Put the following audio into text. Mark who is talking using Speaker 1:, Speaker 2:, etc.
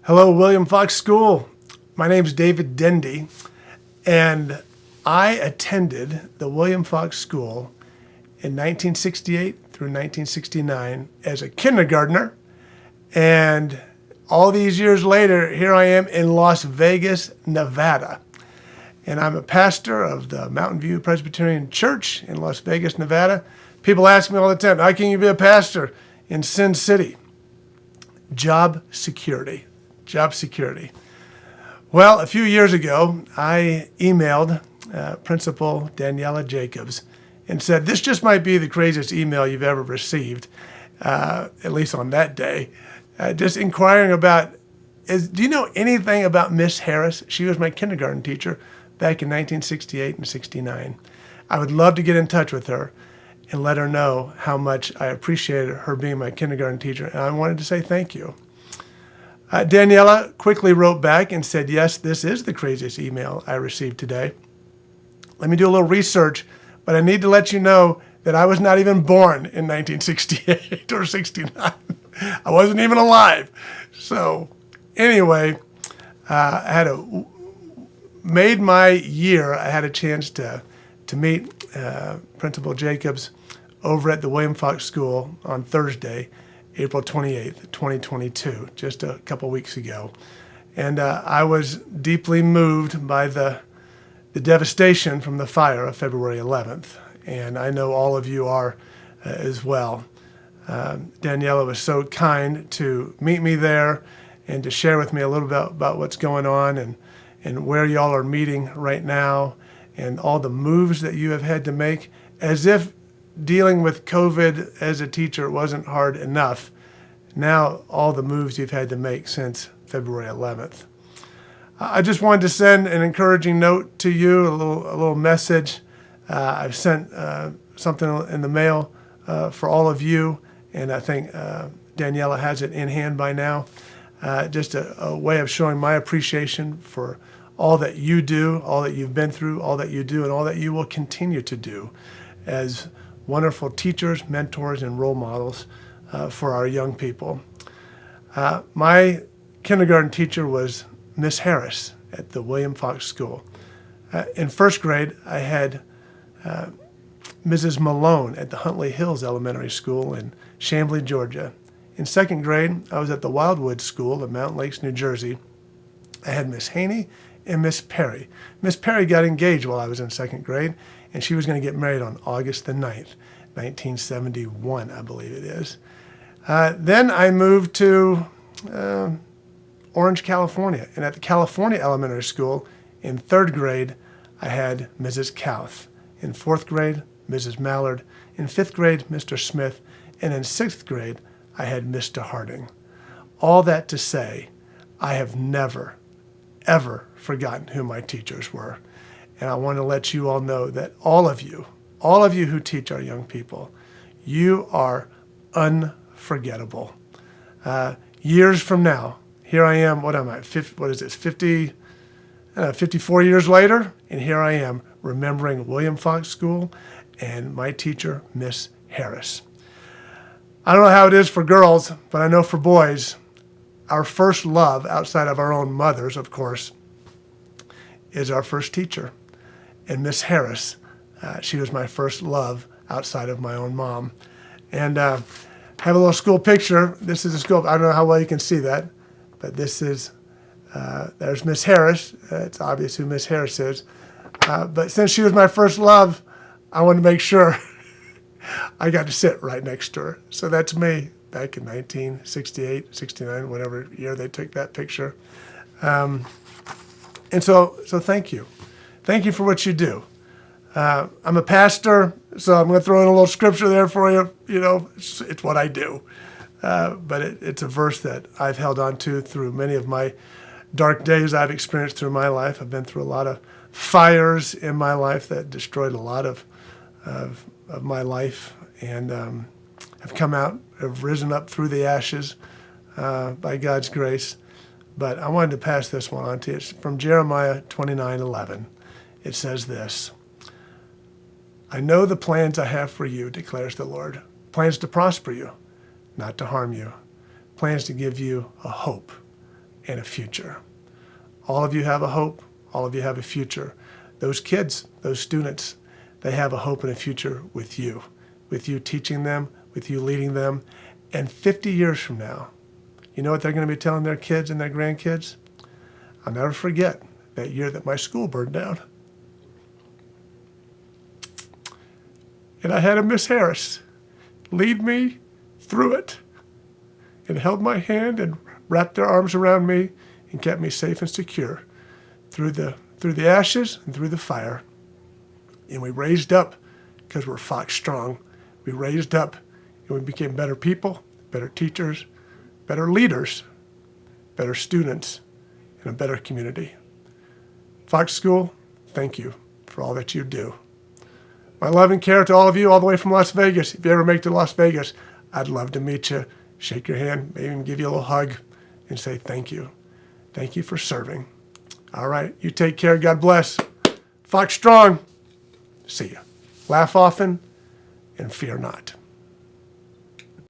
Speaker 1: Hello, William Fox School. My name is David Dendy, and I attended the William Fox School in 1968 through 1969 as a kindergartner. And all these years later, here I am in Las Vegas, Nevada. And I'm a pastor of the Mountain View Presbyterian Church in Las Vegas, Nevada. People ask me all the time, how can you be a pastor in Sin City? Job security. Job security. Well, a few years ago, I emailed Principal Daniela Jacobs and said, this just might be the craziest email you've ever received, at least on that day. Just inquiring about, do you know anything about Miss Harris? She was my kindergarten teacher back in 1968 and 69. I would love to get in touch with her and let her know how much I appreciated her being my kindergarten teacher, and I wanted to say thank you. Daniela quickly wrote back and said, yes, this is the craziest email I received today. Let me do a little research, but I need to let you know that I was not even born in 1968 or 69. I wasn't even alive. So anyway, I made my year. I had a chance to meet Principal Jacobs over at the William Fox School on Thursday, April 28th, 2022, just a couple weeks ago. And I was deeply moved by the devastation from the fire of February 11th. And I know all of you are as well. Daniela was so kind to meet me there and to share with me a little bit about what's going on and where y'all are meeting right now and all the moves that you have had to make, as if dealing with COVID as a teacher wasn't hard enough. Now all the moves you've had to make since February 11th. I just wanted to send an encouraging note to you, a little message. I've sent something in the mail for all of you, and I think Daniela has it in hand by now. Just a way of showing my appreciation for all that you do, all that you've been through, all that you do, and all that you will continue to do as wonderful teachers, mentors, and role models for our young people. My kindergarten teacher was Miss Harris at the William Fox School. In first grade, I had Mrs. Malone at the Huntley Hills Elementary School in Chamblee, Georgia. In second grade, I was at the Wildwood School in Mountain Lakes, New Jersey. I had Miss Haney and Miss Perry. Miss Perry got engaged while I was in second grade, and she was going to get married on August the 9th, 1971, I believe it is. Then I moved to Orange, California, and at the California Elementary School in third grade, I had Mrs. Kauth. In fourth grade, Mrs. Mallard. In fifth grade, Mr. Smith. And in sixth grade, I had Mr. Harding. All that to say, I have never, ever forgotten who my teachers were. And I want to let you all know that all of you who teach our young people, you are unforgettable. Years from now, here I am, what am I, 54 years later, and here I am remembering William Fox School and my teacher, Miss Harris. I don't know how it is for girls, but I know for boys, our first love outside of our own mothers, of course, is our first teacher. And Miss Harris, she was my first love outside of my own mom. And I have a little school picture. This is a school, I don't know how well you can see that, but this is, there's Miss Harris. It's obvious who Miss Harris is. But since she was my first love, I wanted to make sure I got to sit right next to her. So that's me back in 1968, 69, whatever year they took that picture. And so thank you. Thank you for what you do. I'm a pastor, so I'm going to throw in a little scripture there for you. You know, it's what I do. But it's a verse that I've held on to through many of my dark days I've experienced through my life. I've been through a lot of fires in my life that destroyed a lot of my life, and have come out, have risen up through the ashes by God's grace. But I wanted to pass this one on to you. It's from Jeremiah 29:11. It says this: I know the plans I have for you, declares the Lord. Plans to prosper you, not to harm you. Plans to give you a hope and a future. All of you have a hope. All of you have a future. Those kids, those students, they have a hope and a future with you teaching them, with you leading them. And 50 years from now, you know what they're going to be telling their kids and their grandkids? I'll never forget that year that my school burned down. And I had a Miss Harris lead me through it and held my hand and wrapped their arms around me and kept me safe and secure through the ashes and through the fire. And we raised up because we're Fox strong. We raised up and we became better people, better teachers, better leaders, better students, and a better community. Fox School, thank you for all that you do. My love and care to all of you all the way from Las Vegas. If you ever make it to Las Vegas, I'd love to meet you, shake your hand, maybe even give you a little hug and say thank you. Thank you for serving. All right, you take care. God bless. Fox strong. See ya. Laugh often and fear not.